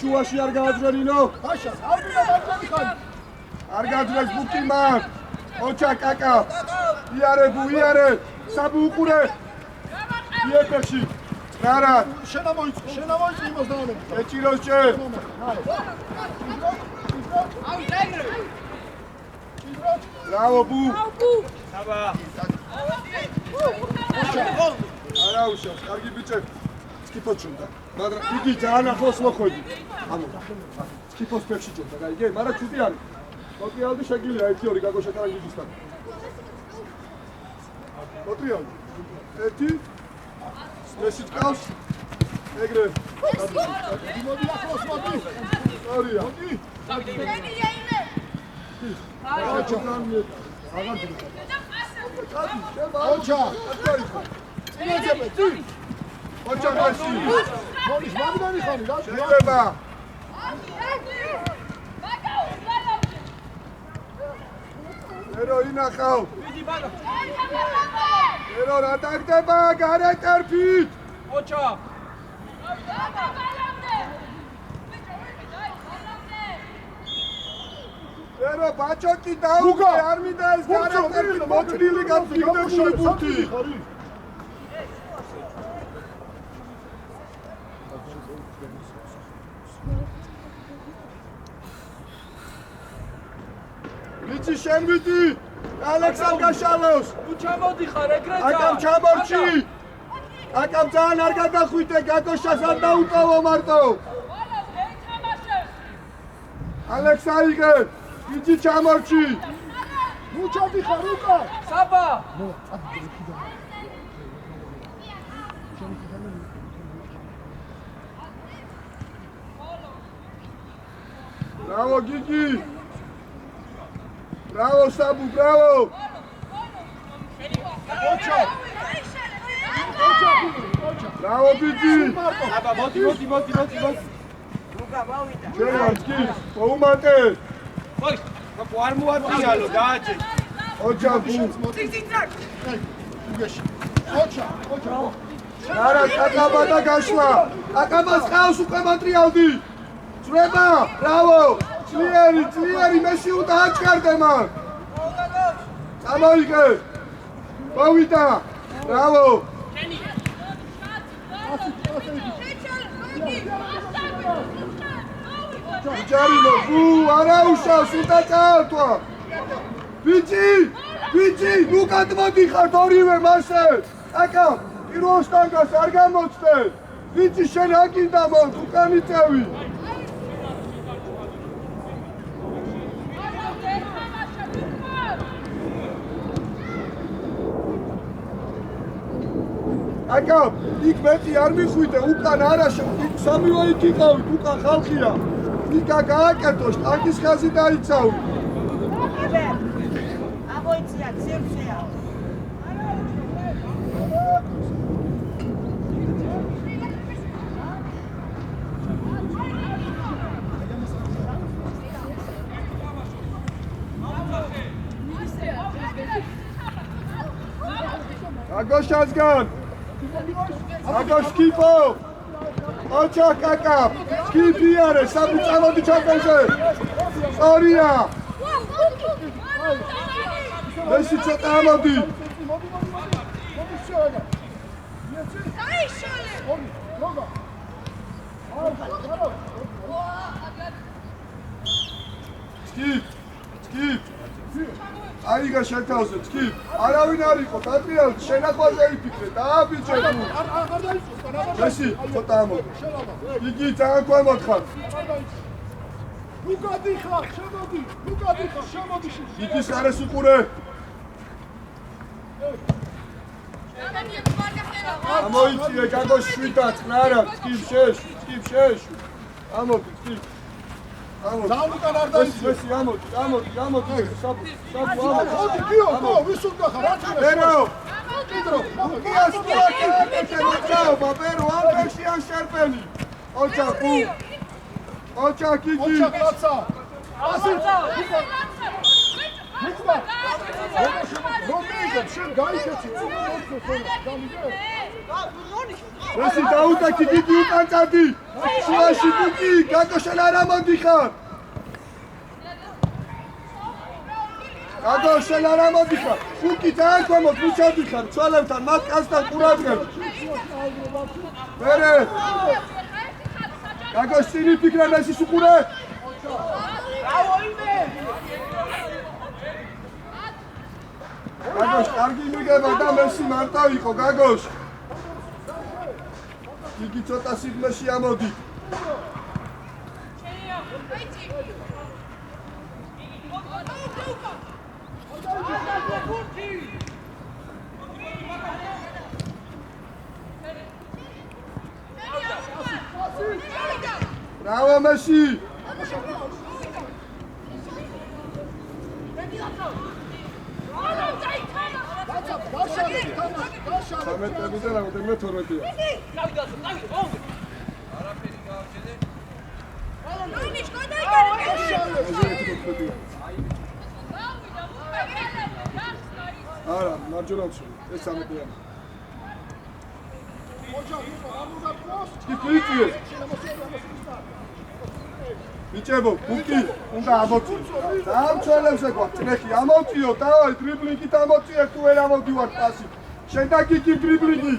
შუაში არ გააძვერინო. არ გაძვერს ბუკიმა. ოჩა კაკა. იარე, საბუ უყურე. იეფეში. რარა. შენა მოიწვი იმას დაალები. ეჭიროს ჭე. ბრავო ბუ. საბა. არა უშავს, კარგი ბიჭები. სკიფოს ჩუნდა. მაგრამ იგი ძალიან ახლოს მოხვედი. ანუ სკიფოს ფეხში ჩუნდა, გაიგე? მაგრამ ჩუტი არის. მოტრიალდი შეგიძლია 1-2 გაგოშა კარგისთან. მოტრიალდი. 1 მესიც ყავს. ეგრე. მოდი ახლოს მოდი. ორია. მოდი. მენია იმე. ოჩა. აღარ დიახ. ოჩა. წინაძებე, წინ. ოჩა მასი. მოდი, მაგდანი ხარი რა? შეიძლება. ერო ინახავ. მიდი ბაგა. ერო რა დაგდება გარეკერფით. ოჩა. ერო ბაჭოკი დაუგე არ მინდა ეს გარეკერფით მოჭრილი გაფიქრებული ბუთი. ვიცი შენ ვიდი ალექსანდრ გაშალოს თუ ჩამოდიხარ ეგრეც აკამ ჩამორჩი აკამ ძალიან არ გადახვიდე გაგოშას არ დაუტოვო მარტო ალექსაიგე ვიცი ჩამორჩი ნუ ჩადიხარ უკა საბა ბრავო გიგი Bravo Sabu, bravo! Bravo Piti! მოდი. Luka, მოვიდა. Ჩერვანსკი, მოუმატე! ხოი, არ მოაწიალო, დააჭე. ოჩა ბუ. წიგ-წიგ-წიგ. უგეში. ოჩა. არა, კაკაბა და გაშლა. კაკაბას ყავს უკვე მატრიალდი. წვება, ბრავო! წლიერი, მესი უნდა აჭყარდე მაგ. წამოიგე. მოვიდა. ბრავო. ჯარინო, არა უშავს, უნდა წაართვა. ბიჭი, ნუ გადმოდიხართ ორივე მასე. აკა, პირველ შტანგას არ გამოცდე. ბიჭი, შენ აკინდა მოს, უკანი წევი. აკა, იქ მეტი არ მიხვიდე, უკან არა სამივე იქ იყავით, უკან ხალხია. იქა გააკეთო, შტანგის ხაზი დაიცავ. Აბოიცია, ცირცია. აგოშასგან აგოშ სკიფო ოჩა კაკა სკიფი არის საბუწამოდი ჩაკენზე ორია მესი ცოტა ამოდი. მოდი შევედა. იეცი. დაიშალე. ორი, გოგა. Skip. აიგა შეთავზე, skip. არავინ არ იყო, დატრიალ, შენახვაზე იფიქრე, დააბიჭე თუ. არ დაიწყოს, არ მესი, ცოტა ამოდი. შელაბა. იგი ძალიან ქვემოთ ხარ. ნუ გადიხარ, შემოდი. იგის არის უყურე. ამოიწიე გაგო 7-ად, ყარა, skip 6. ამოდი, skip. ამოდი. დაუნკან არ დაიწყოს. მესი, ამოდი, საბუ, მოდი, გიო, ვის უნდა ხარ? არ ჩერე. ბერო, კიდრო. გიას ყურაკეთე, მოწაობა, ბერო, ამბეში ან შერპენი. ოჩაკი. ოჩა კაცა. ასეთ. მიქვა. რომეიგებ შენ გაიქეცი. მესი დაუტაკი გიგი უკან წადი. შუაში ბუკი, გაგო შენ არ ამოდიხარ. გაგო შენ არ ამოდიხარ. ბუკი ძალიან ქვემოთ მიცადიხარ, ცვალებთან, მათ კაცთან ყურადღებ. მერე. გაგო შენი ფიქრა მესის უყურე. გაგოш, კარგი მიგება და მესი მარტო იყო, გაგოш. იგი ცოტა სიგმაში ამოდი. Bravo, Messi! არა, მარჯვენა ეს 13-ია. Skipitiye. Biçebo, Buki, უნდა ამოწიო. დაამჩვენებს ეგ ვაფტრეხი, ამოწიო, დავაი დრიბლინგით ამოწიე, თუ ვერ ამოდივარ პასი. შენ და გიგი დრიბლინგი.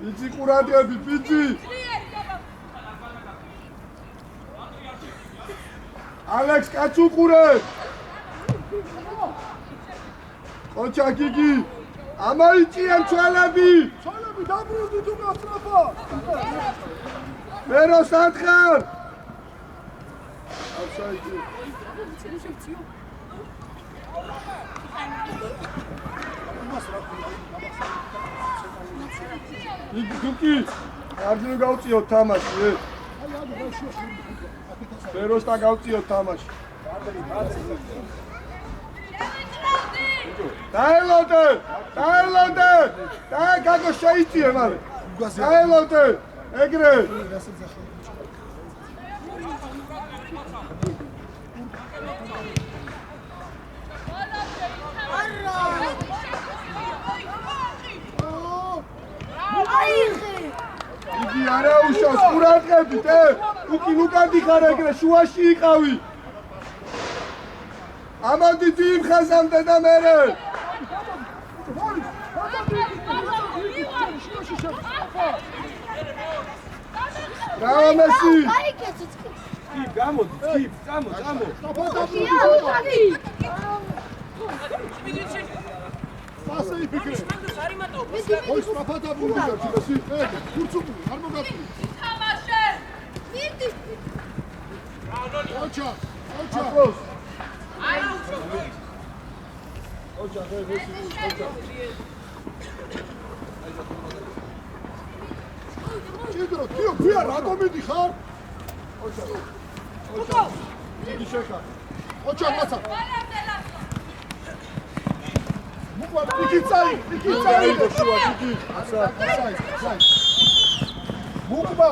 Bici quradiები, bici. ალექს კაც უყურე. ოჩა გიგი. ამოიწიენ ცვალები. ცოლები დაბრუნდით უკაცრაფა. ბერო სათხარ. აფსაიდი. იგი გუკი. არჯერ გავწიოთ თამაში. ბეროს და გავწიოთ თამაში. დაელოდე. და გაგო შეიწიე მალე. დაელოდე. ეგრე. იგი არა უშავს, ყურადღებით, უკი უკანდი ხარ ეგრე, შუაში იყავი. ამოდი დიმ ხაზამდე და მერე. Bravo, Messi! გამოდი, წამო. ასე იფიქრე. ой, სწრაფად დაბრუნდები, Messi. კურცული, არ მოგაწყვი. თამაშე! მიდი! ოჩა. ახლოს. არა უშო! ოჩა, Messi, ოჩა. ჭიდრო, თიო, გვია რატომ მიდიხარ? ოჩა. იგი შეხარ. ოჩა, კაცა. იგი წაი, იგი წაი. მოკბა.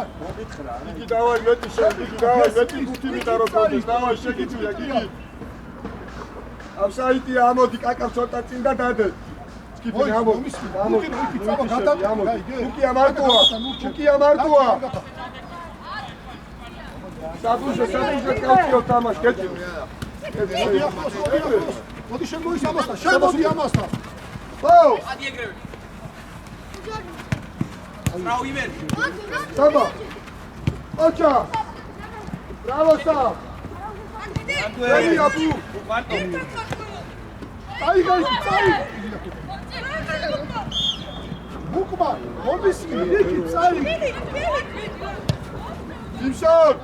იგი დავაი მეტი იგი დავაი მეტი ხუთი მიტა რო კონდეს დავაი შეგიწვია იგი აფსაიტი ამოდი კაკა ცოტა წინ და დადე სკიფი ამოდი უკი ამარტოა საბუჟე კალციო თამაშ კეთილი მოდი შემოის ამასთან, შემოდი ამასთან. ხო ადი ეგრევე რაო იმერი საბა ოჩა ბრავო საბ Ready, Abu! Წაი, წაი. მოკბა, მომის იგი წაი. Imshon!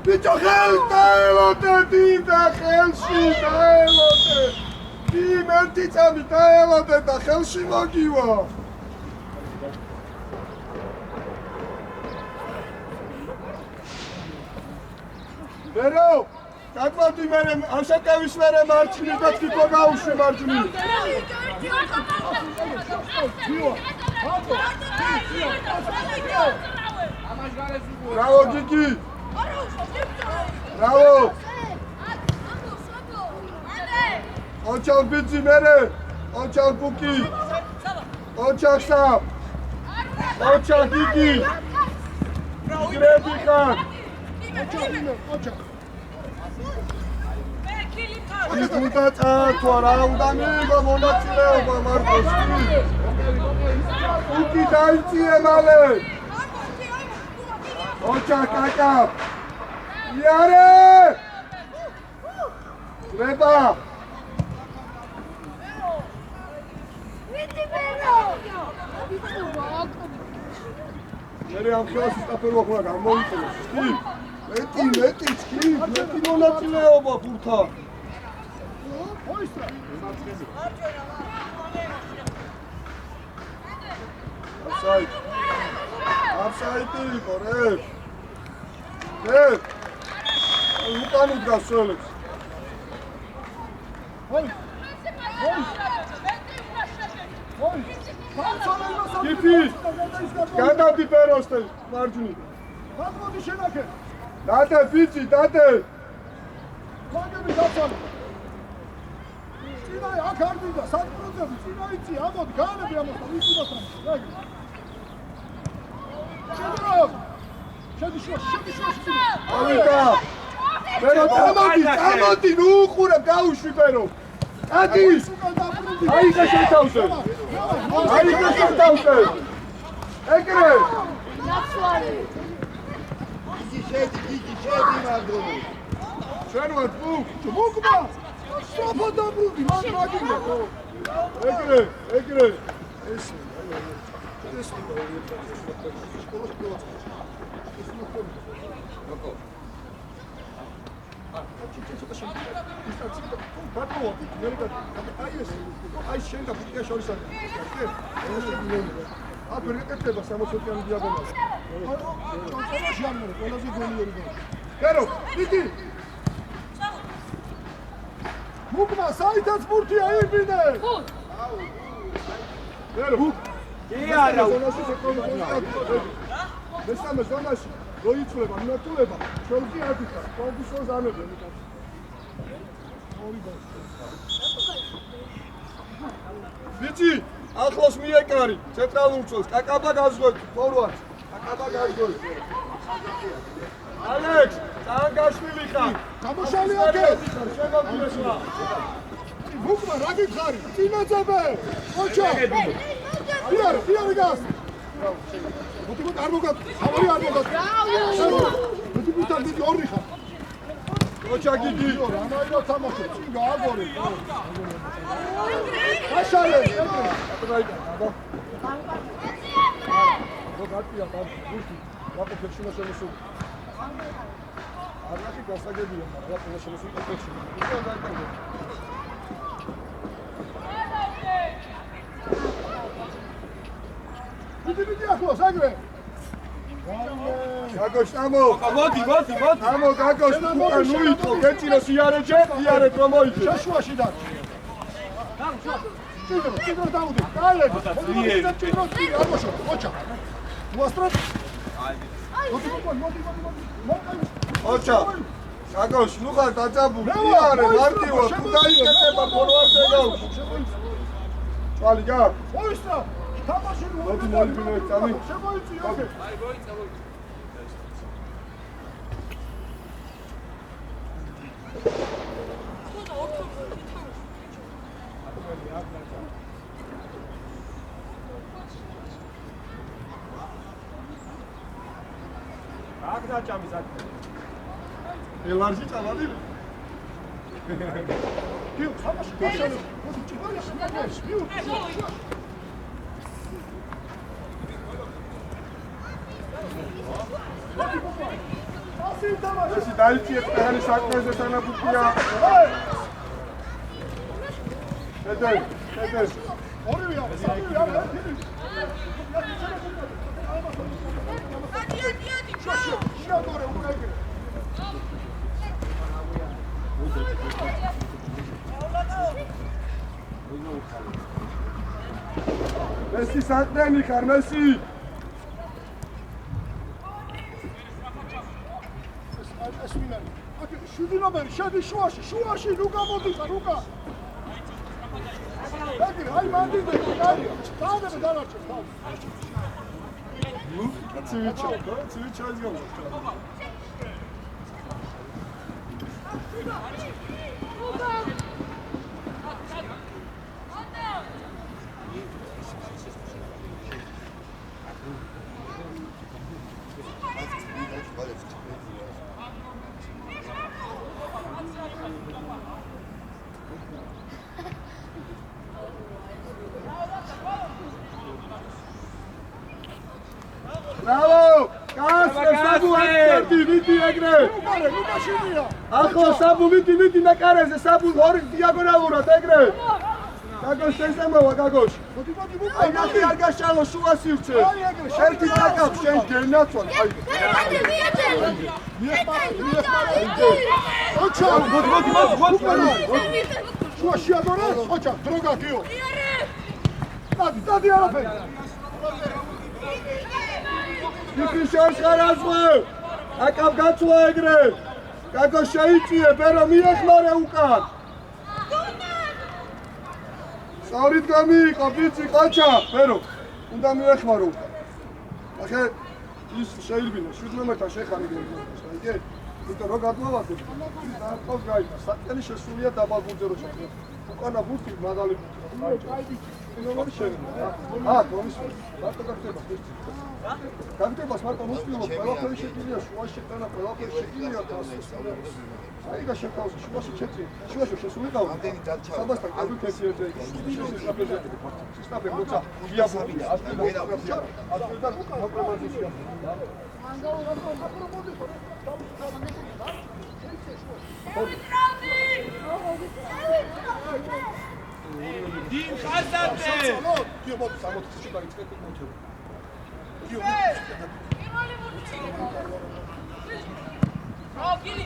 Bicho xel daelote, dida xelshi daelote. Dim erti წამი დაელოდე და ხელში მოგივა. Pero, გადმოვდი მე ამშაკავის მერე მარჯვნივ და თვითო გაუშვი მარჯვნივ. Bravo, Gigi! Bravo! Očal bici mere! Očal Buki! Očal Sam! Očal Gigi! Gredi Khan! ის უნდა წართვა რა უნდა მიიღო მონაწილეობა მარკოს უკი დაიწიე მალე ოჩა კაკა იარე ვრება მე ამ ხელს სტაფერო ხმა გამოიწეს კი მეტი მონაწილეობა ფურთა Offside იყო რე. უკან უდგას სოლებს. Გიფი. გადავდი პეროსტე მარჯვნივ. მოდი შენაკე. დადე ფიცი, დადე. მაგები დაწალე. წინა აქ არ მინდა საწროძები წინა იცი ამოდი გაანები ამასთან ისინასთან რაგი შედი შუა ავიდა პერო წამოდი ნუ უყურებ გაუშვი პერო ადის აიგა შეთავზე ეგრე იგი შედი მარდონი ჩვენ ვართ მოკბა Stop დაბრუნდი, მან მაგინდა. ეგრე. ეს აი შენ და ფუტკა შორის არის. აბა რეკეთება 60-იანი დიაგონალი. ყველაზე გონიერი გოლი. კერო, იგი მუკმა საითაც ბურთი აიბინე. ვერო. კი არა. მესამე ზონაში როიცვლება, მიმართულება, ჩვენში აკითხა, კონდიციონს ამებენ. ვიცი, ახლოს მიეკარი, ცენტრალურ წელს, კაკაბა გაზღვევთ, ფორვარდს, კაკაბა გაზღვევთ. ალექს, წანგაშვილი ხარ. გამოშალი აქე. შემოგვიესვა. მუკმა რა გითხარი? წინაწებე. ოჩა. იარე გას. მოდი არ მოგად. ხავარი არ მოგად. მოდი ბუთა დიდი ორი ხარ. ოჩა გიგი. რამაირო თამაშე. წინ გააგორე. აშალე. აბა. მოგატია ბუთი. ვაკეთებ შემოსულ. არნახი გასაგებია, მაგრამ რა ყველა შემოსული პექში. ისე დაიწყო. დიდი ახლოს აგრე. გაგოშ ამო. მოდი. ამო გაგოშ ნუ იტყო, გეჭიროს იარეჯე, იარეთ რომ მოიძე. შეშუაში და. ჭიდრო დამოდი. დაალები. ჭიდრო არ მოშო. ოჩა. მოასტრა. მოდი. ოჩა. გაგოშ, ნუ ხარ დაძაბული. იარე, მარტივო, თუ გაიკეთება ფორვარდზე გავში. ჭვალი გაქვს? მოისწრა. თამაში მოდი მოლიბინო წამი. შემოიწი, ოკეი. აკდა ჭამის აქ. ელარჯი წავადი. გიო, თამაში გაშალე. მოდი ჭიდრო შემოგვეშ. გიო. ასი თამაში. ესე დაიჭიეთ ფეხი საკმეზე სანაფუთია. ედე. ორივე არის, ორივე არის. შეადორე უკაიგე. მესი საკმენი ხარ, მესი. ეს მინარი. აკი შვიდინობერი, შედი შუაში, ლუკა მოდიცა, ლუკა. აკი აი მანდიდე, კარია. დაადები დანარჩენ, დაადები. ნუ, ცივიჩო, ის გავს. Bravo! Sabu, vidi egre! ლუკა შენია. Ახო, Sabu, vidi ნაკარაზე, Sabu, ორი დიაგონალურად ეგრე! გაგოშ შესამოვა, გაგოშ! მოდი, აი, ნახე, არ გაშალო, შუა სივრცე! ერთი დაკავს, შენ გენაცვალ, აი! ოჩა, მოდი! შუა შეადორე, ოჩა, დროგა გიო. დადი არაფერი. იქი შორს ხარაზღვე! აკავ გაცვა ეგრე! გაგო შეიწიე, ბერო მიეხმარე უკან! სწორით გამიიყო, ბიცი, ყაჩა, ბერო! უნდა მიეხმარო უკან. ახე, ის შეიძლება 17-თან შეხარი გერგოს, აიგე? იმიტომ რომ გადმოვარდეთ, ის დაარტყავს გაიგა, საკელი შესულია დაბალ ბურთზე რო ჩახდა. უკანა ბურთი მაღალი ბურთი. ნომერი შეიძლება. კომის. მარტო გახდება ეს. გაგდებას მარტო მოსწავლო, ყველაფერი შეგიძლია შუაში შეტანა, ყველაფერი შეგიძლია დასოს. აიგა შეკავს, შუაში შეწი. შუაში შესულიყავ. საბასთან კარგი ქესიერზე. შესაბეჭდები. სისტაფე მოცა. ვიაბავია. ასპირდა მოკრემაზია. Dim ხაზადე. გიო მოდი 60-ში გაიწეთ მოთო. გიო. გილი.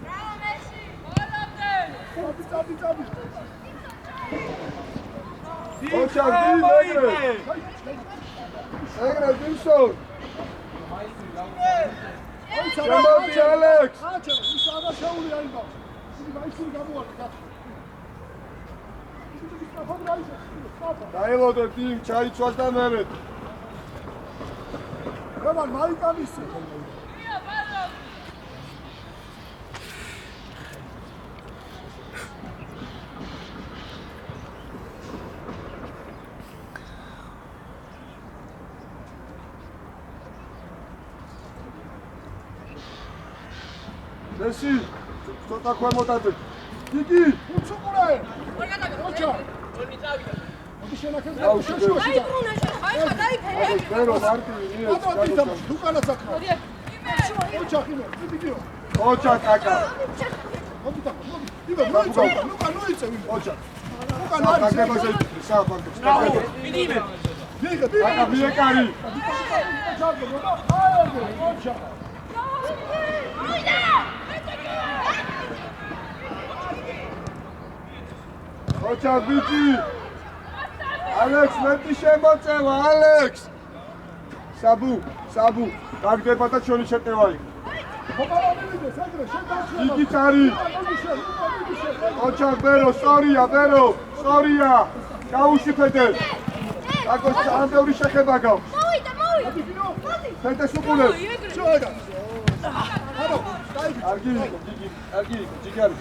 ბრავო მესი. მოლადე. წაბი. ოჩა, დილე! ეგრე, დილსონ! შემოდი, ალექს! აჩა, ის აღარ შეული აიბა. ის მაისური გამოარდა. დაელოდე დიმ, ჩაიცვას და მერე. რამან მაიკამისი. მესი, ცოტა ქვემოდადე. დიდი, უცუყურე. ოჩა. მოდი შენახე. აი ბრუნა შენ, აი გადაიფერე. ბერო, მარტივი, მიეც, გაგოჩა. უკანა საკრა. ოჩა, ხიმე, დიდიო. ოჩა, კაკა. მოდი და, მოდი. იბა, მოიწევ, უკან მოიწევ. ოჩა. უკან არის. გაგებაზე იფიქრე, სააბანკებს. Მიდიმე. დიგა, კაკა, მიეკარი. ოჩა. ოჩა ბიჭი ალექს მეტი შემოწევა ალექს საბუ გაგდება და ჩვენი შეტევა იქ იგი წარი ოჩა ბერო სწორია გაუშიფეთე აკო სამბევრი შეხება გაქვს მოვიდა ფეთეს უყურებ კარგი ჯიგარი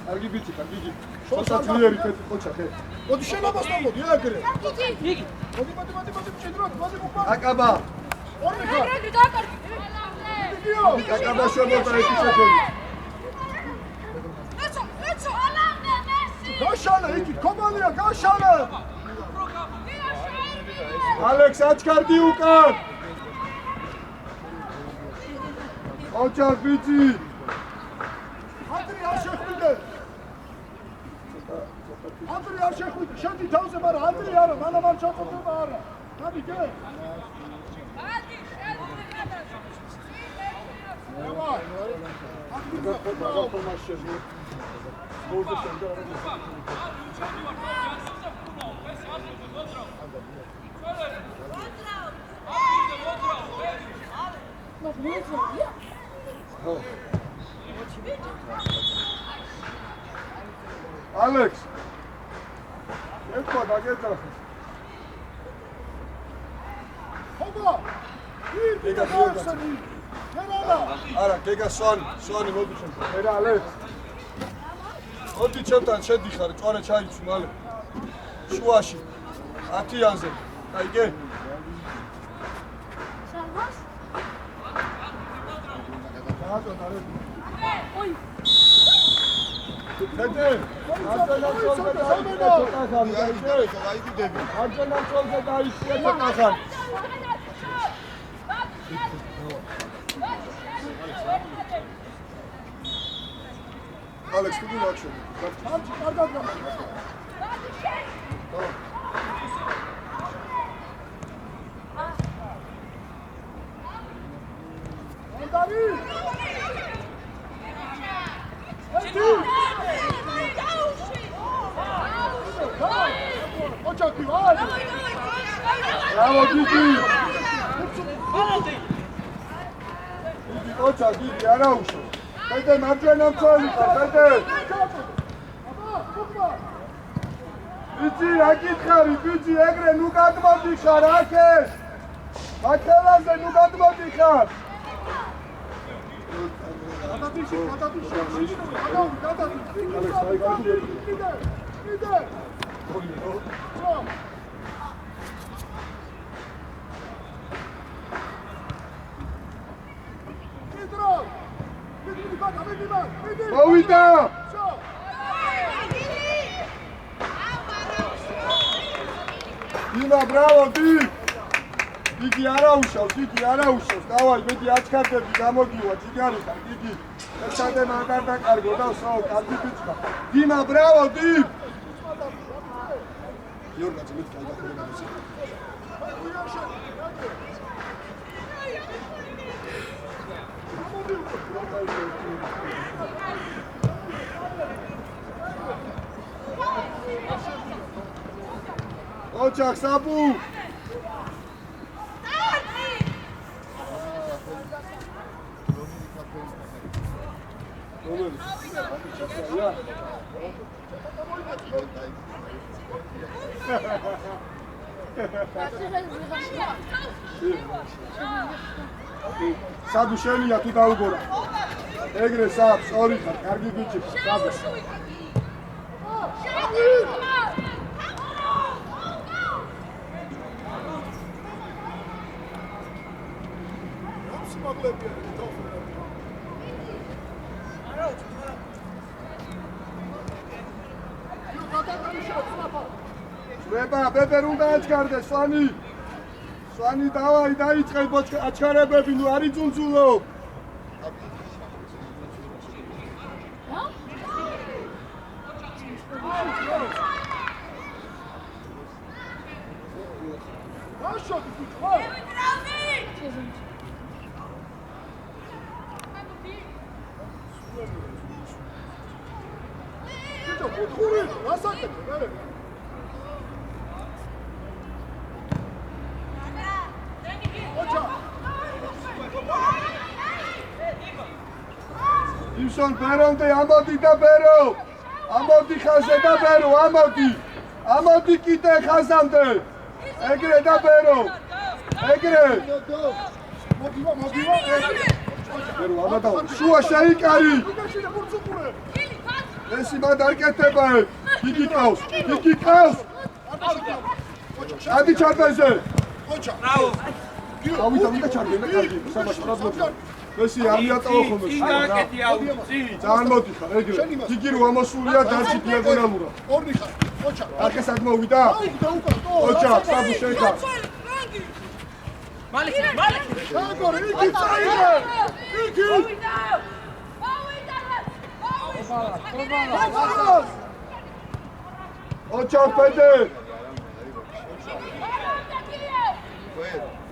კარგი ბიჭი კარგი შოთა ძლიერი ფეთი ყოჩა ხე მოდი შენობას მოდი აგრე იგი მოდი მჭიდროდ მოდი მოკვა აკაბა ორი ხარ ეგრე დაკარგი აკაბა შემოწა ერთი შეხედი ეცო ალამდე მესი გაშალე იქ კომალია გაშალე ალექს აჩქარდი უკან ოჩა ბიჭი ანდრი არ შეხვიდე შედი თავზე მაგრამ ანდრი არა მანამ არ ჩაწოდება არა დადი გე ადი შედი გადაშო ევა ალექს ეხლა დაგეძახე ხობა ირდა გასანი მერალა არა გეგა სვანი მოდი ჩემთან მერა ალექს მოდი ჩემთან შედიხარ წვარე ჩაიცუ მალე შუაში 10-იანზე აიგე სალვას ой ფეთე არჯანამ წოლზე დაიშია ცოტა ხანი ალექს თუ გაქშო ამჩი კარგად გამ ანდარი ოჩაკი ვარ ბრავო გიგი ოჩა გიგი არა უშო ფეთე მარჯვენა მცველი ხარ ფეთე ბიჭი რა გითხარი ბიჭი ეგრე ნუ გადმოდიხარ აქეს აქელაზე ნუ გადმოდიხარ გადადიში მოვიდა იმა ბრავო დიდი არა უშავს დავაი მეტი აჩქარდები გამოგივა ჯიგარი და დიდი ესადე მაგარ დაკარგო და საო კარგი ბიჭია დიმა ბრავო დი იორგა ძმით კაი ოჩახ საბუ საბუ შენია თუ დაუგორა ეგრე საბს ორი ხარ კარგი ბიჭი საბუ ბებერ უნდა აჩქარდეს სვანი დავაი დაიწყე აჩქარებები ნუ არ იწუნწულო ოთხური, რასაკეთე, მე. იმსონ ბერონდე ამოდი და ბერო. ამოდი ხაზზე და ბერო, ამოდი. ამოდი კიდე ხაზამდე. ეგრე და ბერო. ეგრე. მოგივა, მოგივა. ბერო, ამადა. შუა შეიკარი. გაშინე ბურცუკურე. ესი მადარკეთება. იგი ყავს. იგი ყავს. ადი ჩარდაზე. ოჩა. Bravo. ავიდა ვიდა ჩარდენა კარგი. სამას პრობლემა. ესი ამიატაო ხოლმე. Იგაკეთი აუდი. ძალიან მოდიხარ, ეგრე. იგი რო ამოსულია დარჩი დიაგონალურად. ორნი ხარ. ოჩა. არქესად მოვიდა. აი და უკან. ოჩა, საბუ შეკა. Maliki. აგორე, იგი წაიღე. იგი. ოჩა პედე.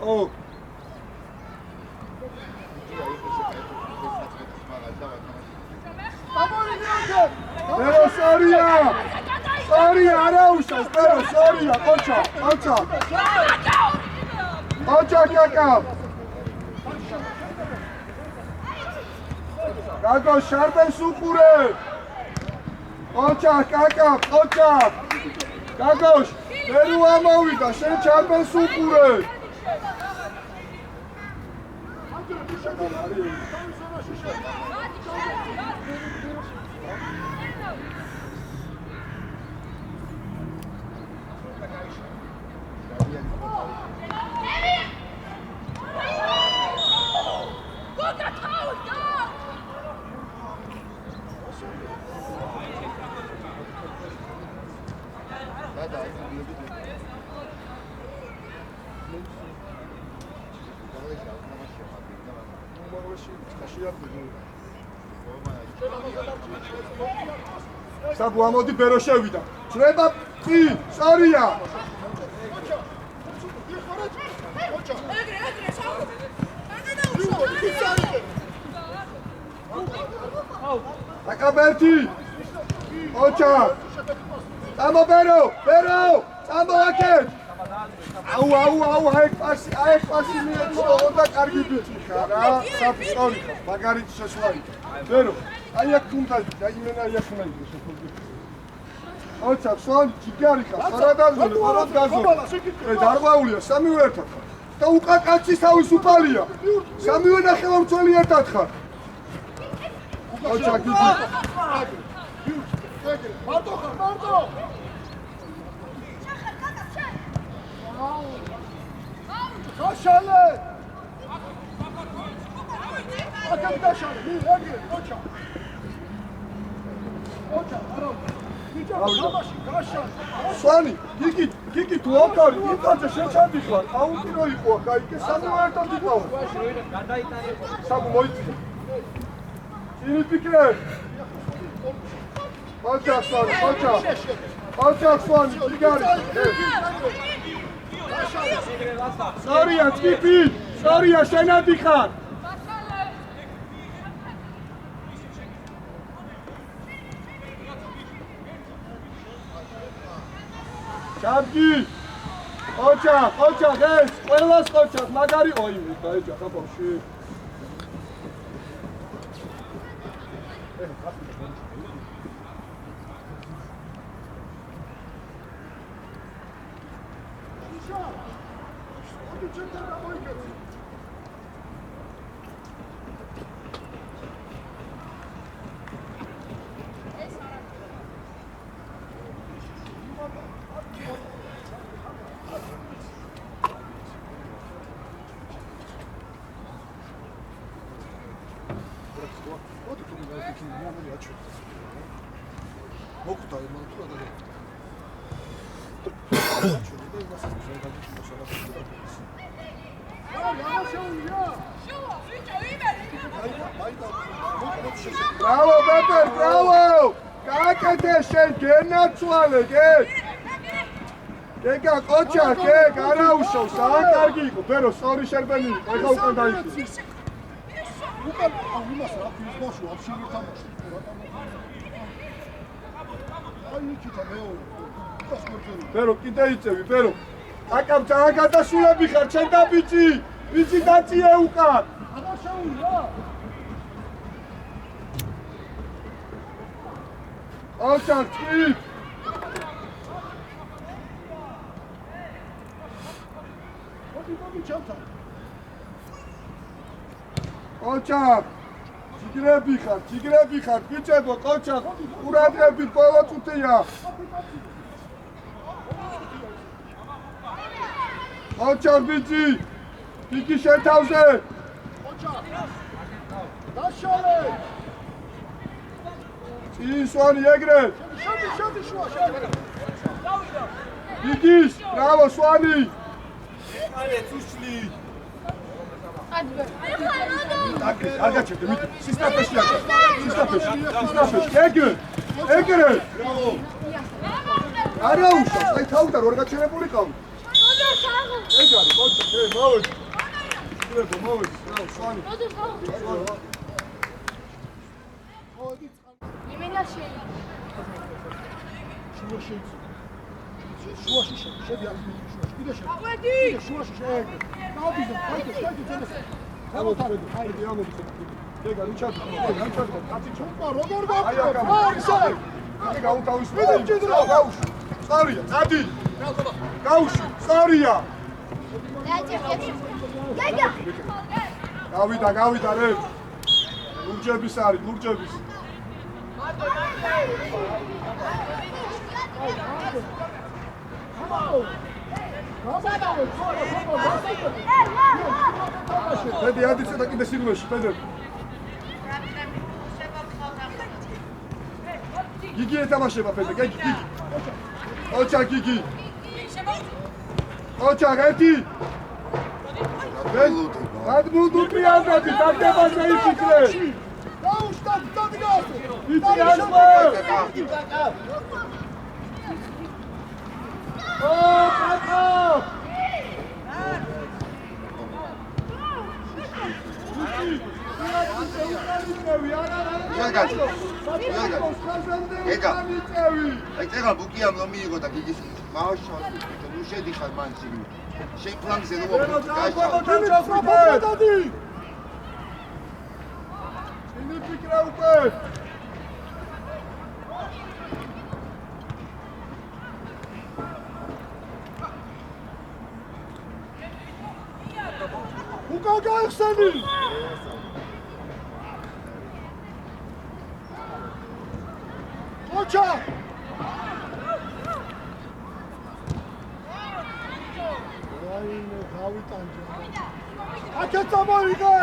ო. ბერო სორია. სორია არა უშავს, ბერო სორია, ოჩა, ოჩა. ოჩა კაკა. გაგო შარბენს უყურე. ოჩა კაკა, ოჩა. გაგოშ, ბერო ამოვიდა, შენ შარბენს უყურე. საბუ ამოდი ბერო შევიდა. ჭრება პი, სორია. აკაბერტი. ოჩა. წამო ბერო, ბერო, წამო აქეთ. აუ, აიქ პასი მიეცო და კარგი ბიჭი ხარ რა. საბუ სორი ხარ, მაგარით შეშლაი. ბერო, აი აქ თუნდაც, აი მენა აი აქ უნდა იყოს ხოლმე. ოჩა, სვალი ჯიგარი ხარ, სარადაზული, ყოროდ გაზო. დარღვაულია, სამივე ერთად ხარ. და უკან კაცის თავის უფალია. სამივე ნახევარმცველი ერთად ხარ. ოჩა, გიგი. მარტო ხარ, მარტო. ხაშალე. აკეთ დაშალე, მი ეგრე, ოჩა. ოჩა, არა. ბიჭო, თამაში, გაშალე. სვანი, გიგი თუ ავტარი, იმდანზე შეჩანდი ხარ, აუტი რო იყო აქ, აი კი სამივე ერთად იყავა. საბუ მოიწი. წინიფიქრე. ოჩა სვანი, ოჩა. ოჩა სვანი, ჯიგარი. სორია, წკიპი, სორია, შენადი ხარ. ჩაბგი. ოჩახ, ეს, ყველას ოჩახ, მაგარი ოიმი, დაეჯახ აბავში. Bravo, Pepe, bravo! Kakete შენ გენაცვალე, გე! გეგა ყოჩა, გე, გარაუშავ, საღან კარგი იყო, ბერო, სწორი შერბენი იყო, ეხა უკან დაიხი. უკან იმას რა ფიზბოში ვაფშე ვერ თამაში. აი ნიკიტა მეორე. ბერო კიდე იწევი, ბერო. აკამ ძალიან გადასულები ხარ, ჩემ და ბიჭი. ბიჭი დაწიე უკან. აღარ შეული რა. ოჩახ წიფ. მოდი ჩავთა. ოჩახ. ჯიგრები ხარ, ბიჭებო, ოჩახ. ყურადღებით ბოლო წუთია. ოჩახ ბიჭი. ბიჭი შენ თავზე. დაშალე. წისვანი ეგრეთ. შოდი შუა, შოდი. ბიჭის, ბრავო სვანი. აგაჩერდე, მით. სისტაფეში აქ. სისტაფეში. ეგრეთ. არა უშავს, აი თავიდან ორ გაჩერებული ყავ. ეგ არის, მოჩა, მოვედი. შევეdo, მოვედი, ბრავო, სვანი. შუაში შედი ამ შუაში. კიდე შედი. აღვედი. შუაში შედი. გავდიზო, გაიგე, წელს. გამოთავედი, ხაიდი ამოდი. ეგ არის ჩადი, კაცი ჩუმპა როგორ გაქვს? აი აკა. აი გაუთავისუფლე. გაუშვი. სწორია, წადი. გაუშვი, სწორია. გავიდა რე. ლურჯების არის, ლურჯების. Ფედი ადიცე და კიდე სილუეში, ფედე. გიგი ეთამაშება ფედე, გიგი. ოჩა გიგი. ოჩა ერთი. გადმუდუპი აზრები, დაგდება შეიფიქრე. დაუშტად, დადგას. იცი აზრე. კაკა. აი წეგა ბუკიამ რომ მიიღო და გიგის მაშა ნუ შედიხარ მან სიგნი შენ პლანზე რომ დადი ინი ფიქრა უკვე უკან გაიხსენი ოჩა აინე გავიტანჯე აქეთ წამოიღე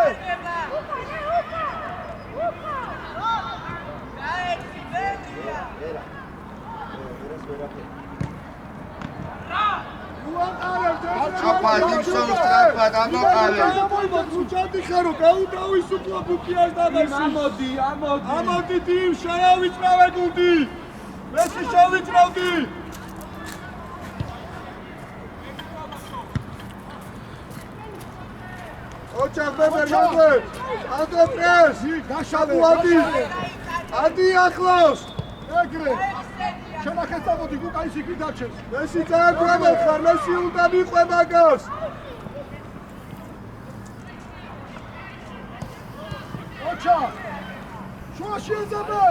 აფა დიქსონს ტრაფა დამოყალე უჩადი ხარო გაუთავისუფლა ბუკიას დადაში ამოდი დიმ შევიწრავე გუნდი მესი შევიწრავდი ოჩახ ბებერი ადო პრეს გაშალე ადი ახლოს ეგრე შენახეთ წამოდი გუკა ის იქით დარჩენს მესი წააგრამეთ ხარ მესი უნდა მიყვე მაგას ოჩა შუაში ეძებე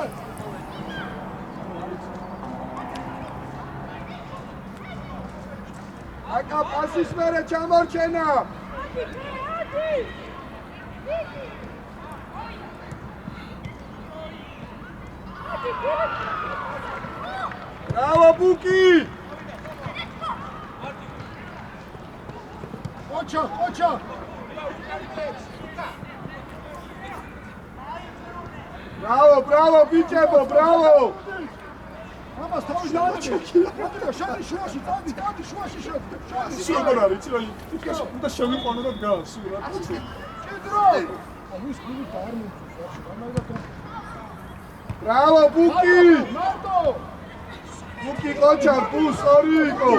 აკა პასის მერე ჩამორჩენა Bravo Buki! ოჩა Bravo, bičebo, bravo! ამას თავში დააჩეკი შენ შუაში დადი შუაში შედი სულ არ არის, იცი, უნდა შევიყვანო და დგას, სულ რა თქმა ჭიდრო ის გული დაარმოწოს Bravo Buki! მარტო Buki ყოჩა, ბუს ორი იყო.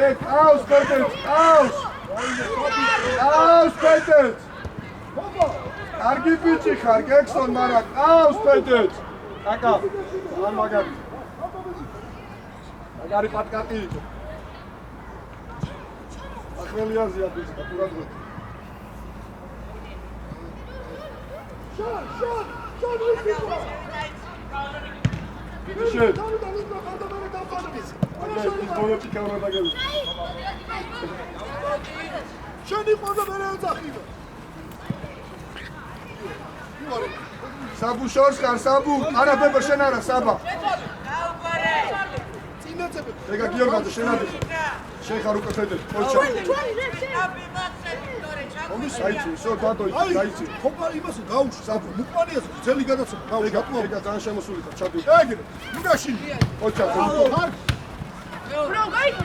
ეგ აუს პეტეთ, აუს! აუს პეტეთ! ბობა კარგი ბიჭი ხარ, გექსონ, მაგრამ აუს პეტეთ! აკა, არ მაგარი. მაგარი პატკატი იყო. ახალი აზია ფიზიკა ყურადღება. შან ვისიყო. შენ. შენ ბოლოტი კამერა დაგევი. შენი ყოდა მერე ეძახიო. საბუ შორს ხარ საბუ. არა ბებო შენ არა საბა. წინაცები. ეგა გიორგაძე შენ არის. შენ ხარ უკვე ფედერ. ოჩა. საიცი, ისო დადო იქ, საიცი. ხოპა იმას გაუშვ საბუ. მუკვანიას ძელი გადაცო. ეგა ძალიან შემოსული ხარ, ჩადი. ეგრე. ნუგაში. ოჩა. Bro, guys,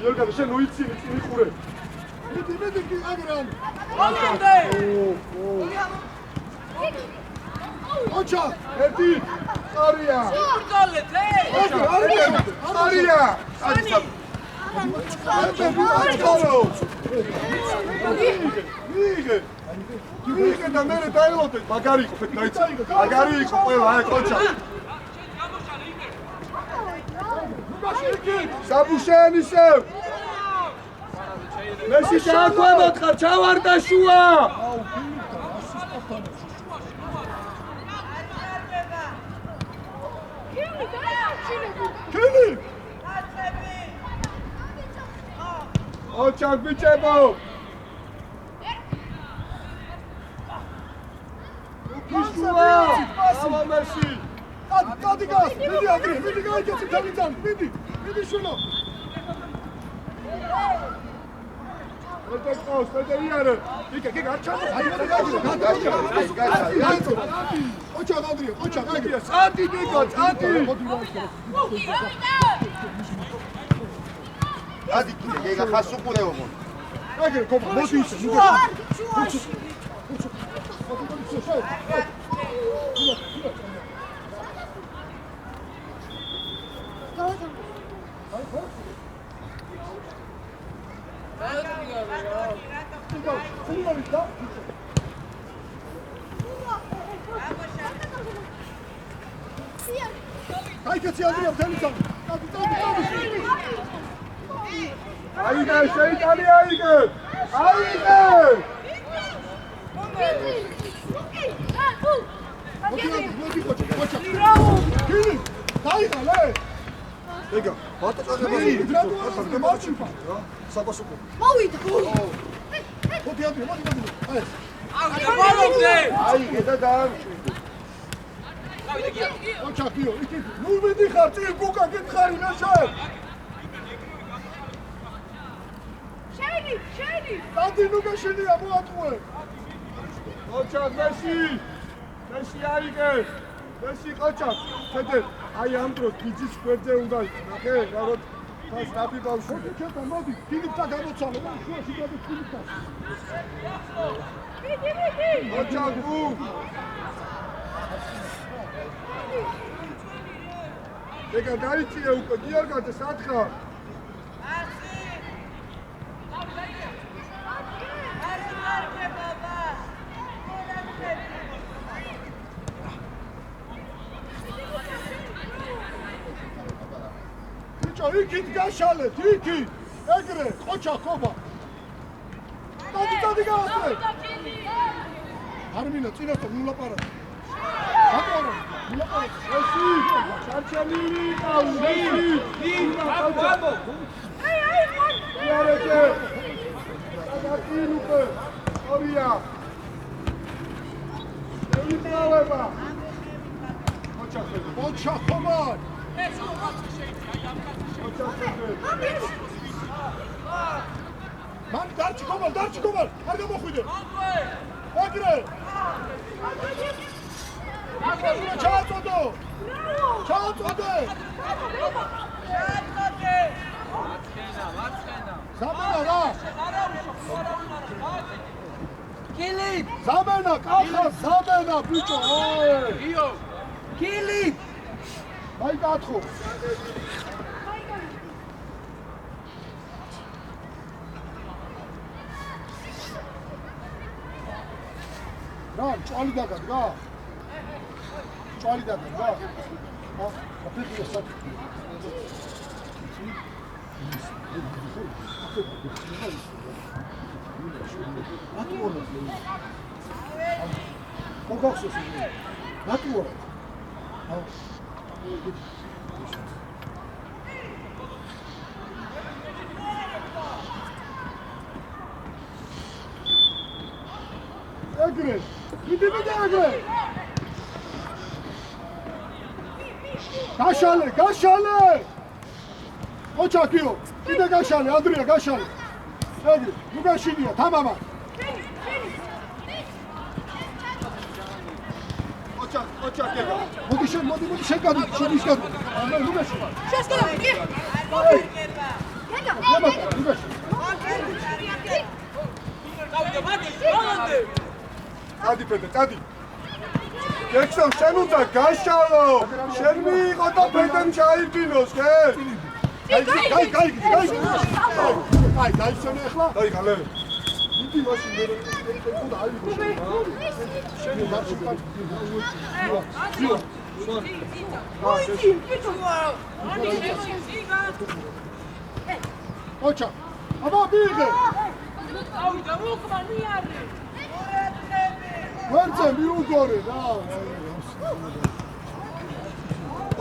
გიორგაძე შენ უიცი, მიყურე. მიდი კი აგრან. ოჩა. ერთი. არია. არია. მიგე და მე დაელოდე მაგარი იყო ფეთქაიცა მაგარი იყო ყველა აი ყოჩა საბუშენ ისევ მესი დააკვებოთ ხარ ჩავარდა შუა კილი ოჩა ბიჭებო Kishua! Bravo, merci! Kadi gaz! Midi agri! Midi gaz geçin tabitan! Midi! Midi şunu! Öte kos, öte yarı! Kike, açalım! Oçak agri! Oçak agri! Hadi Niko, hadi! Hadi gega ხასუყურე ომო. Agri, koma! Modi ise! Kaykaçı yazıyor temizden. Ayıgın, şeytani ayıgın! Ayıgın! Ega, bata çözme. Marçimpa. Sabasuku. Mowida. Hadi hadi hadi. Ay, geda da. Oçak diyor. Nurmedi kartı buka git karına şer. Şeni. Hadi nuga şimdi ya bu atma. Koçak, Messi! Messi ayıgın! Messi koçak! Fedir, ay amdros, biziz kverde unday. Nakhe, narod, tas rapi bavşu. Hadi ketan hadi. Gidip tak amotsalı. Şu aşıda bir gidip tak. Koçak bu! Ega, daitsiye uko, Giorgate, satkha! İki gaşalet, iki. Egre, koça, koba. Hadi gazle. Harmina, çinata, nula para. Hadi oğlum, nula para. Messi! Çarçalini kal, Messi! Bravo! Yarete! Agati lupe! Oraya! Evi praveba! Koçak Fedir! Koça, koba. Koçak Fedir! Man, darçı koba. Hadi bakıydı. Egre. Çağat odu. Çağat odu. Zamena la. Kilit. Zamena, kalka, zamena, biço. Kilit. Hay gatxo. Lan, çali dagat, ga. ჭვალი დაგა რა. აფეთქე საკ. მოგახსოვს ეს. ნატუა. ეგრე. მიდი ეგრე. გაშალე. ოჩაკიო, კიდე გაშალე, ანდრია გაშალე. ეგრე, ლუკაშინია, თამამა. ოჩაკ ეკა. მოდი შენ გადი, შენ ის გადი. ამა ლუკაში. Шестки. ლუკაში. ადი პედე, ადი. გექსო, შენ უნდა გაშალო. შენ მიიღო და პედემ ჩაიდინოს, ხე? გაი, დაიშენე ახლა. აი, ხალე. მიდი მაშინ მე უნდა აიღო. შენ მარში კაცი. ოჩა. აბა მიიღე. ვერცე მიუგორე რა.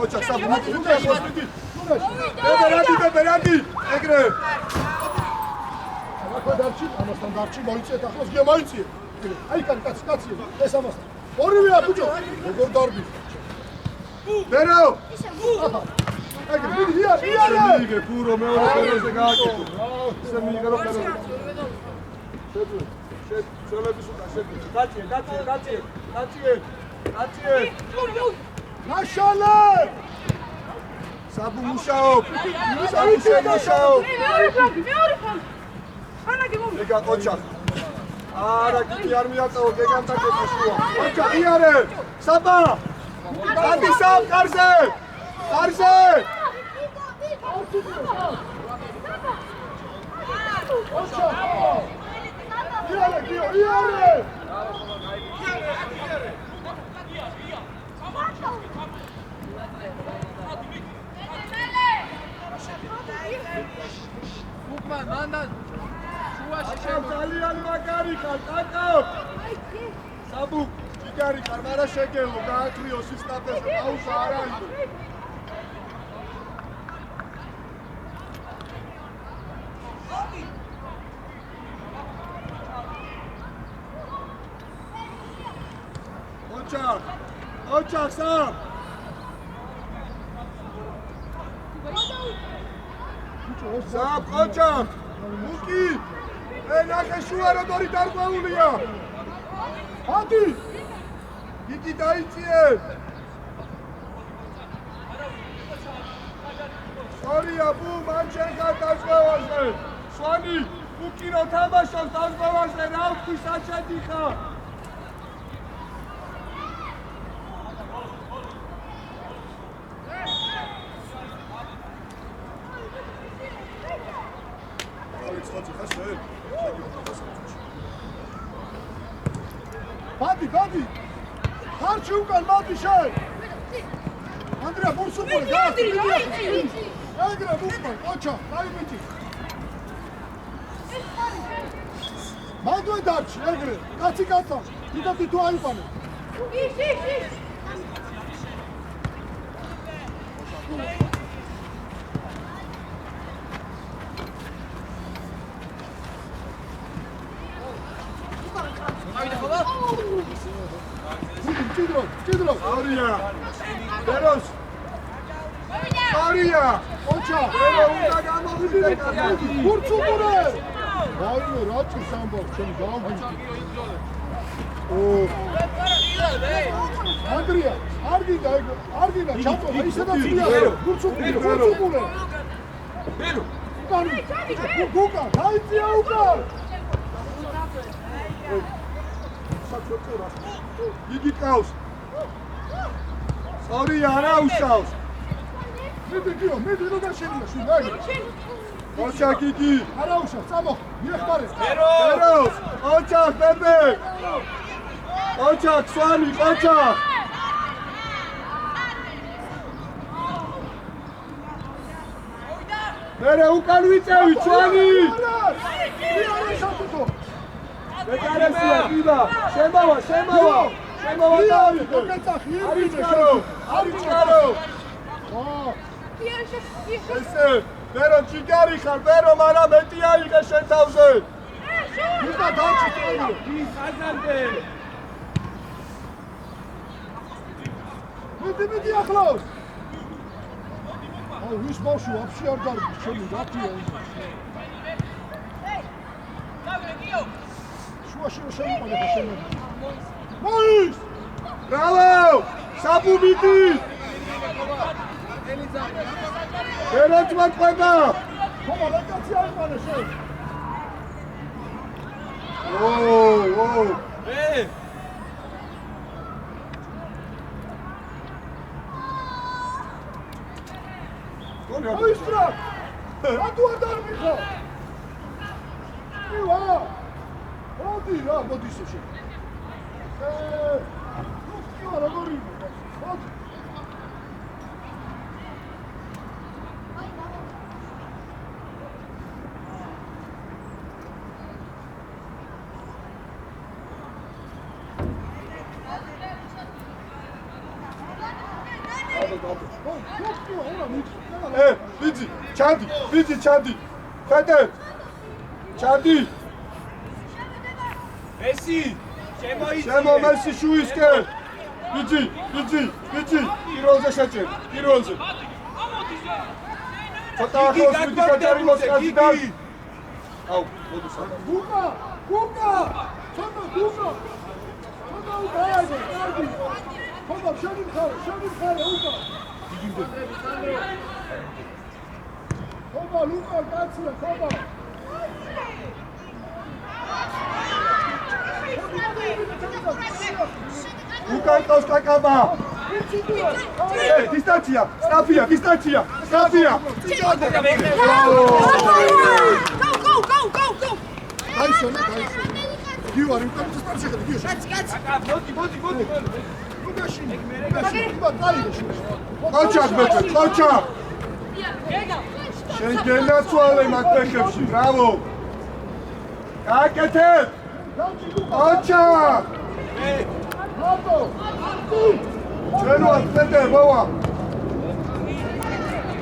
ოჩაკ საბუნი, ლუკაში. ბერანდი, ეგრე. ახლა დარჩი, ამასთან დარჩი, მოიწეთ ახლა გია მოიწიე. აი კაცი, ეს ამასთან. ორივეა ბუჭო, როგორ დარბი. ბერო. ეგრე, მიდი, იარე. მიიღე, ფურო მეორე ფეროზე გააკეთო. ისე მიიღე რომ ფეროზე. შელების უკან შეგვიძლია. დაჭიე. ნაშალე! საბუ მუშაობ. მუშაობ. ეგა ოჩა. არა, კიდე არ მიაწევო, გეგან დაკეთე შუა. ოჩა, იარე. საბა. ადი სამ კარზე. ოჩა! იარე! ძალიან მაგარი ხარ, კაკო. საბუ, იგარი ხარ, მაგრამ შეგელო, გააკრიო სისტაფეზე, პაუზა არ არის. ოჩაკ, სამ. სამ, ოჩაკ. მუკი. ნახე შუა როგორი დარღვეულია. ადი! იგი დაიწიე. სორია, ბუ, მან შენგან დარღვევაზე. სვანი, უკირო თამაშობს დარღვევაზე, რა ვთქვი საჩადი ხარ? ბადი! ხარჩი უკან მადი შენ! ანდრია ბურსუკული გადი! ეგრე ბუკმან, ოჩა, დაიბიჭი! მადვე დარჩი, ეგრე, კაცი, დიდათი თუ აიყვანე! ჭიდრო! სორია. ბეროს. სორია. ოჩა! ბერო უნდა გამოვიდე კარგი. ბურსუკულე! დაიმე, რა ჭირს ამბობ, შენ გავგიჟდი. ანდრია, არ გინდა, ჩაწო, ისედაც ვიარე, ბურსუკულე! ბერო. გუკა, დაიწია უკან! იგი ყავს. სორია, არა უშავს. მიდი რო გაშენია შენ აი. ოჩაკ იგი. არა უშავს, წამო, მიეხმარე. ბეროს. ოჩაკ, ბებე. ოჩაკ, სვანი, ოჩაკ. მერე უკან ვიწევი ჩვენი იარე საფუთო მეკარესია გიდა შემავა დავით გეკეცახი არის ჩარო ესე მერო ჯიგარი ხარ მერო მარა მეტი აიღე შენ თავზე ისა დაჩიტო დის ხაზამდე მიდი ახლოს აუ ვის ბავშვი ვაფშე არ გარბის ჩემი რაფია შუაში შემოყოლე შემო მოის ბრავო საბუბიტი ერაც მაყვება ხომა რაკაცი არ მანე შენ ო მოის ბრა რატო არ დარბიხო ივა მოდი რა მოდი ისე შენ ივა როგორი მოდი ბიძი ჩანდი ხედე ჩანდი მესი შემოიცი შემო მესი შუისკე ბიძი პირველზე შეჭერ პირველზე ცოტა ახლოს მიდი გაჭარი მოსკაზიდან აუ მოდი სადა გუკა ცოტა გუკა უკაიაზე კარგი ხოდა შენი მხარე უკა ხოდა ლუკა კაცია ხოდა უკან ყავს კაკაბა დისტანცია სტაფია დაისო გივარი უკან დისტანცია გიო მოდი ლუკაში დაიში ყოჩა შენ გენაცვალე მაგ ფეხებში ბრავო კაკეთებ ყოჩა მარტო ჩვენ ვახტენდე მოვა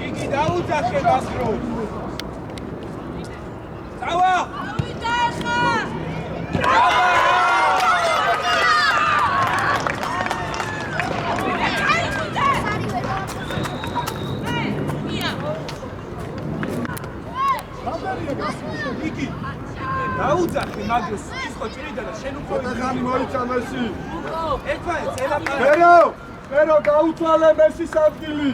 იგი დაუძახე გასროს წავა იგი დაუძახე მაგას ის ხო ჭირიდა და შენ უკვე ხანი მოიცა მესი ერთმანეთს ელაპარაკე მერო გაუთვალე მესის ადგილი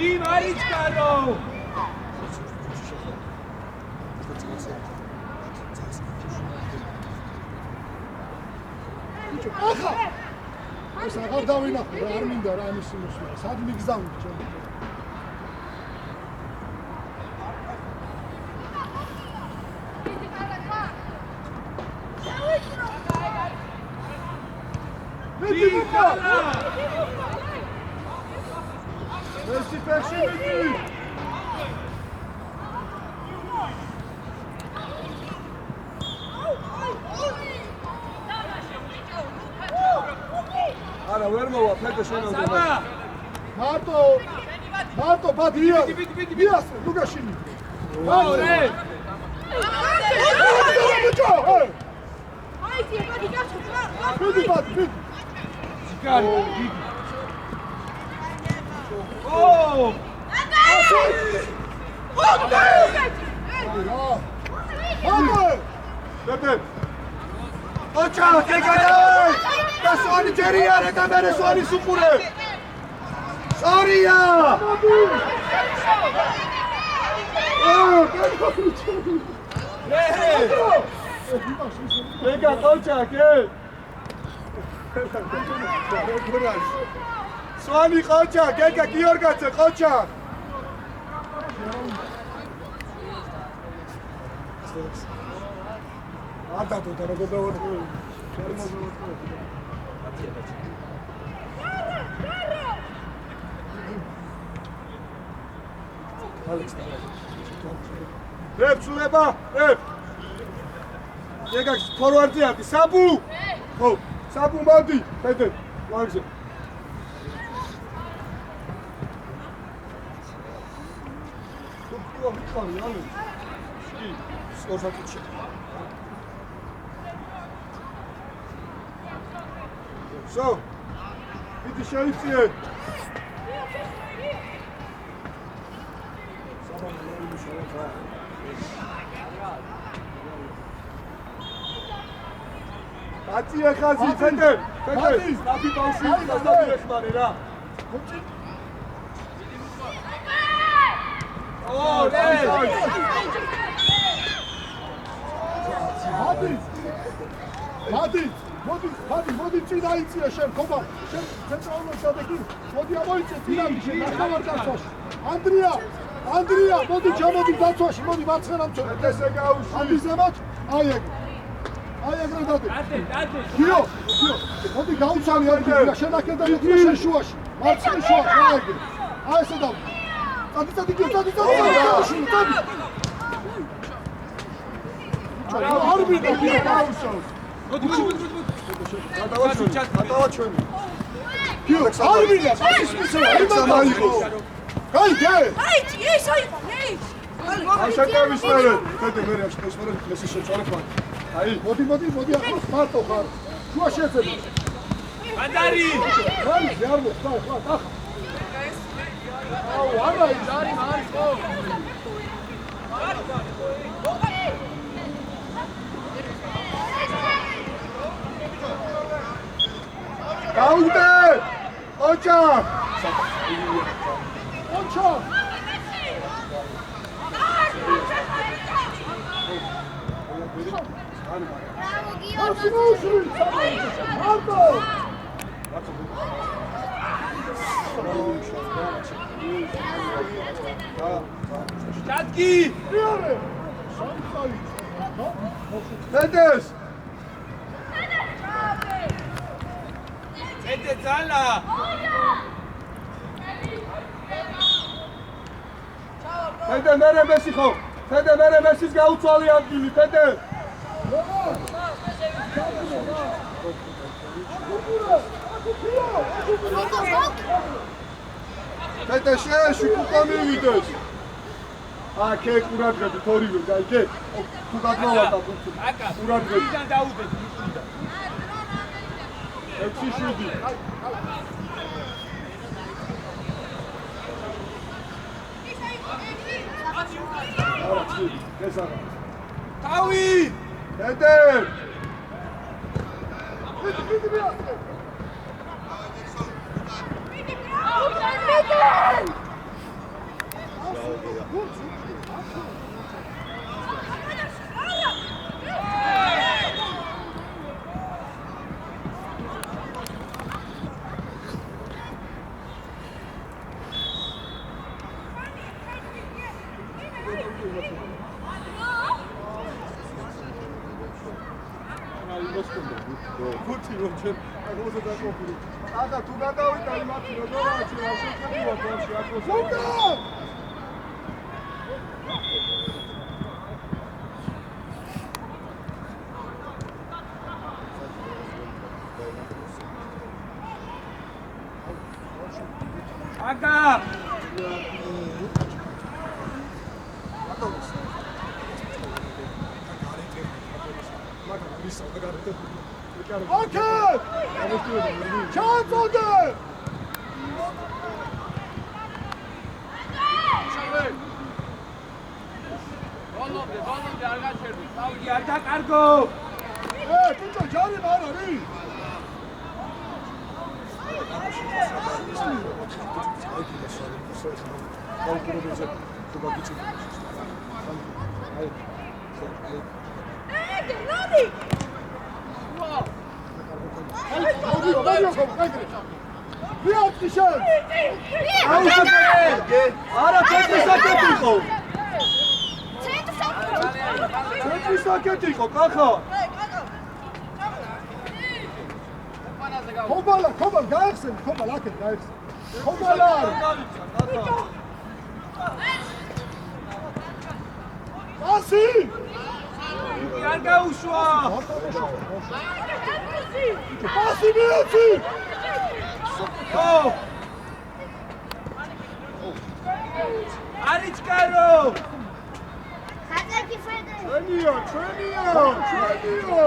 დიმ არის გარო ახლა ეს აღარ დავინახო რა არ მინდა რა ამის მოსვლა სად მიგზავნით ჩვენ მესი ფეხში მიდი არა ვერ მოვა ფეხი შენამდე მარტო ბადია დიას ლუკაშინი ორი მიდი ბადი გარი ო Dede! Ocha, gegara! Da Sony Jerry are da mere Sony supure! Soria! Oh, Gega, Ocha, gel! Sony Ocha, Gega, Georgatse, Ocha! Ata tu te rogo dovo. Rep, suleba, rep. Gega, forward-ი არის, საბუ. ხო, საბუ მოდი, ფედე, ვაგზე. თუ ვიყავი, ანუ. კი, სკორსაკუთში. So, bitte Schäfchen. Atiye Khazi, Fede. Fede, nafi baushi, das da direkt ra. Oh, Hadi. მოდი წინა იწია შენ ხობა შენ ცენტრალურ შადექი მოდი ამოიწე წინა შენ ნახევარ დაცვაში ანდრია მოდი ჩამოდი დაცვაში მოდი მარცხენა მწვერე ესე გაუშვი ამი ზემოთ აი ეგ რა დადე გიო მოდი გაუცალი ანდრია შენ აქედან მოდი შენ შუაში მარცხენა შუაში აი ეგ აი ესე და წადი გიო წადი არ ვიდა გიო გაუშავს გადავაჩვენი. გიო, არ ვიდა, ის მისცა, იმადა იყო. გაიგე? Haiti, ეს აიყო, ჰეი. აი შეკავის მერე, ფედე მერე აღშტოს მერე მესი შეწარებან. აი, მოდი, ახლოს მარტო ხარ. შუა შეეცემა. ანდარი! აი, არ მოხდა, ახლა. აუ, არა, ანდარი, ხო. გაუდე! ოჩა! Ჩატკი! ფედეს! ეთე ძალა! ფედე მერე მესი ხო? ფედე მერე მესის გაუცვალი ადგილი, ფედე! ფედე შეეში კუკა მივიდეს! აქე ყურადღებით ორივე, გაიგე? თუ გადმოვარდა ბუთი. ყურადღებით. ვიდან დაუდეს? 6-7. არა, ეს არა. თავი! დედე! გუთი რომ ჩვენ აგოზე დაკოფილი. აკა თუ გადავიდა იმათი როგორია ჩვენ არ შევხედივა ბოლში აკოს. აკა! Okay! Chance on there! არ დაკარგო. ბიჭო, ჯარი არ არის. არა ცენტრის საკეთ იყო. ცენტრის საკეთ იყო, კახა. ხობალა, გაიხსენ, ხობალა, აქეთ გაიხსენ. ხობალა არის. ასი! არ გაუშვა. ასი მიოცი! არიჩკარო. ჩვენიო!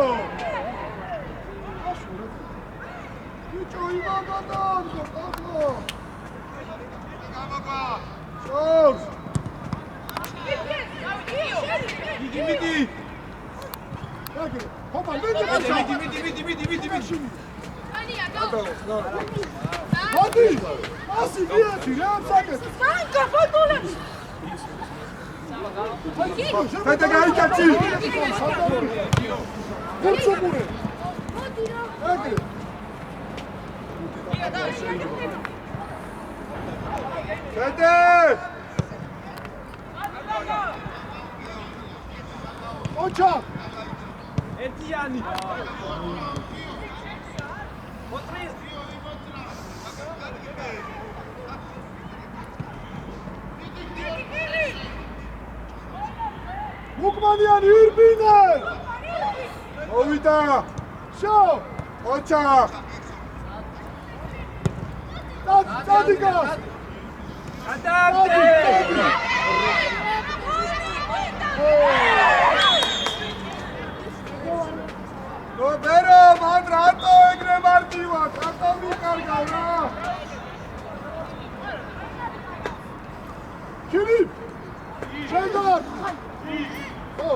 ბიჭო, იმაგადანო, კახო! შორს! მიდი. ხობა, მიდი. მოდი! ასი მიოცი, რა საკეთ? ფეტე გაიკაცი. გუცუგურე. ეგრე. ფეტე! ოჩა! ერთიანი. მოწრი. უკმანიანი ირბინე! მოვიდა! შო! ოჩა! დადიგას! ადამდე! ნობერო, მან რატო ეგრე მარტივა? რატო მიკარგავ რა? ქილი! შენდა! ო!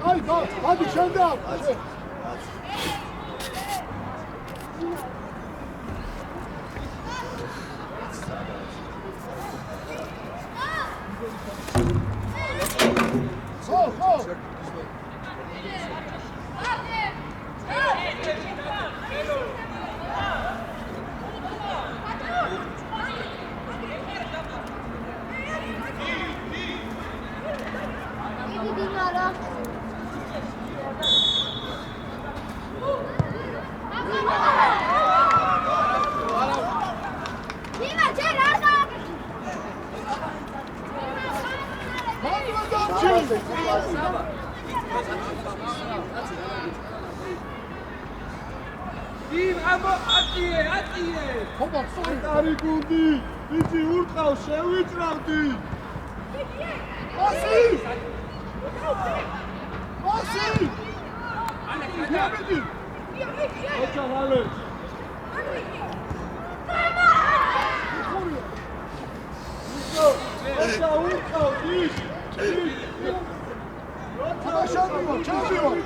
აი, დადი შენდა! ხო! ატიე! ხობა, სწორი! არი გუნდი, ბიჭი ურტყავ შევიწრავდი. ასი! მიამედი! ოჩა მალე. ოჩა ურტყავ ის.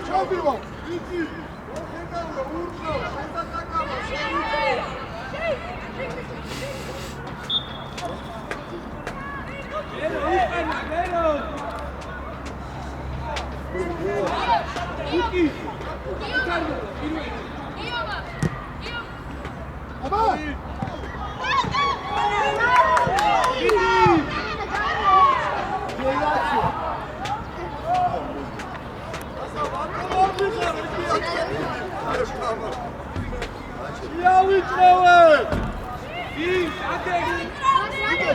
ჩამბივა! ბიჭი, ოხენდა ურტყავ, შენდაკავა. მერო! უკი! აბა! იავიწროვე! ის ატეგი!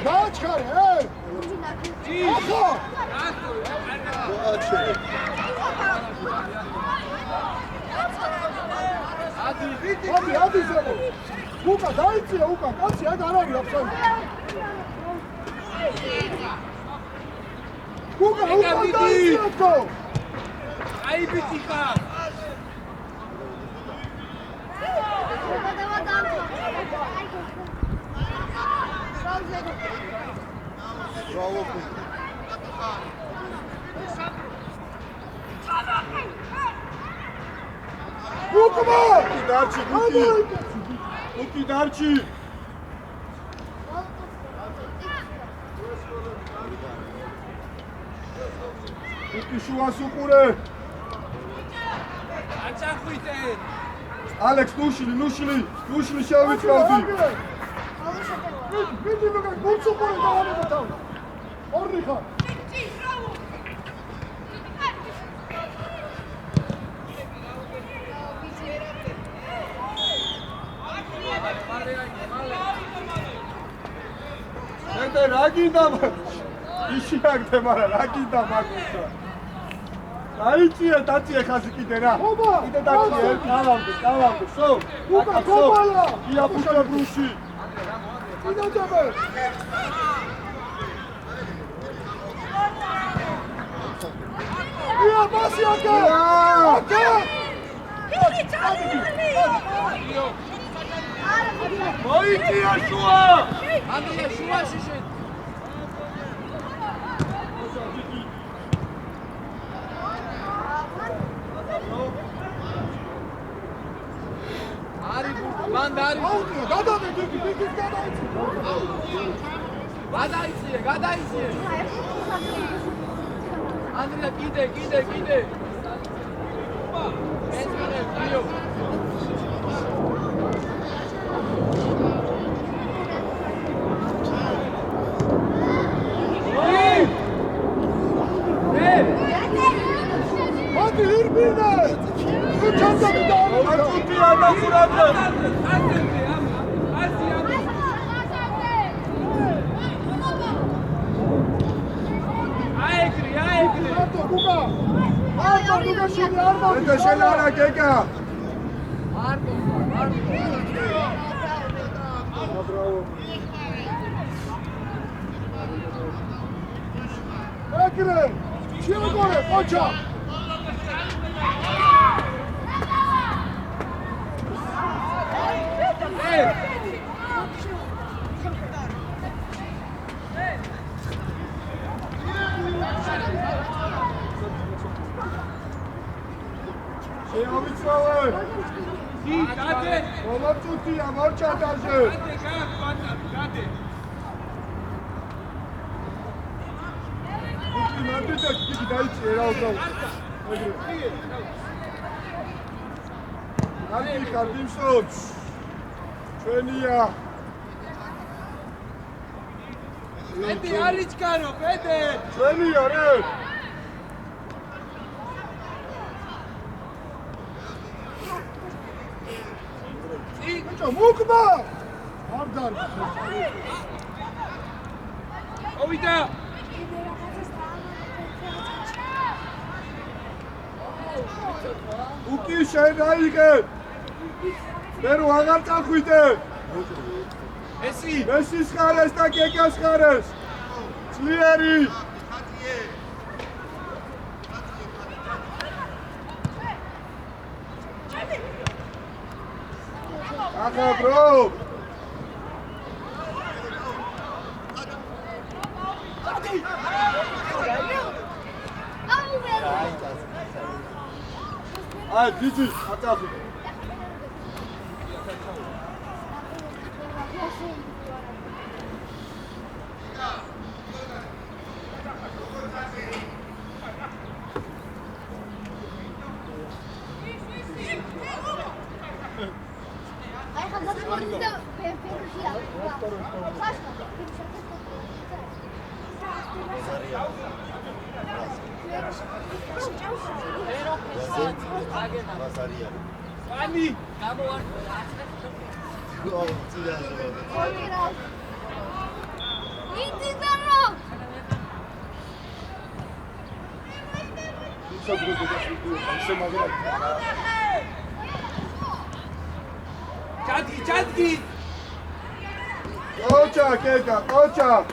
დააჩქარე, ახო! ადი ზებო! უკა დაიწია, უკა, კაცი აქ არ არის აბსოლუტურად. უკა დაიწია თქო! აი ბიჭიკა! Bravo. უკმა დარჩი გუკი დარჩი გუკი შუას უყურე აჭახვიდე ალექს ნუშილი შევიწრავდი ვიდი მოგა გულს უყურე და ამება თავ ორი ხარ მე რა გინდა ისიაგდე მაგრამ რა გინდა მაგუთა აიწია დაწია ხაზი კიდე რა კიდე დაწია დავავდი სო უკა გობალა იაფუშა ბრუში კიდე ძაბე ია ბასი აკა მოიწია შუა ანდრია შუაში შენ არის ბანდა არის გადავე დიდი გადაიციე ანდრია კიდე ესმერე ვიო მოდი ირბინე თუ ჩანდა და აწუთი ადასურაბდა მარტო გუგა შენი არ მოდი და შენ არა გეკა ეგრე შემოგორე ყოჩა შეავიწრავე გადე მომაწუთია მორჩადაზე გადე მანდიდა კიდე დაიწია რა უბრალოდ აი კარდიმსოც ჩვენია პედი ალიჩკარო პედე ჩვენია ρε ბიჭო მუკმა არ დარბი ოვიდა უკი შენ რაიგე მე რო აღარ წახვიდე ესის ხარეს და გეკას ხარეს ძლიერი ახლა ბრო აი ძიძი აწაფი Ani, Cadgi. Koça, Keka, koça.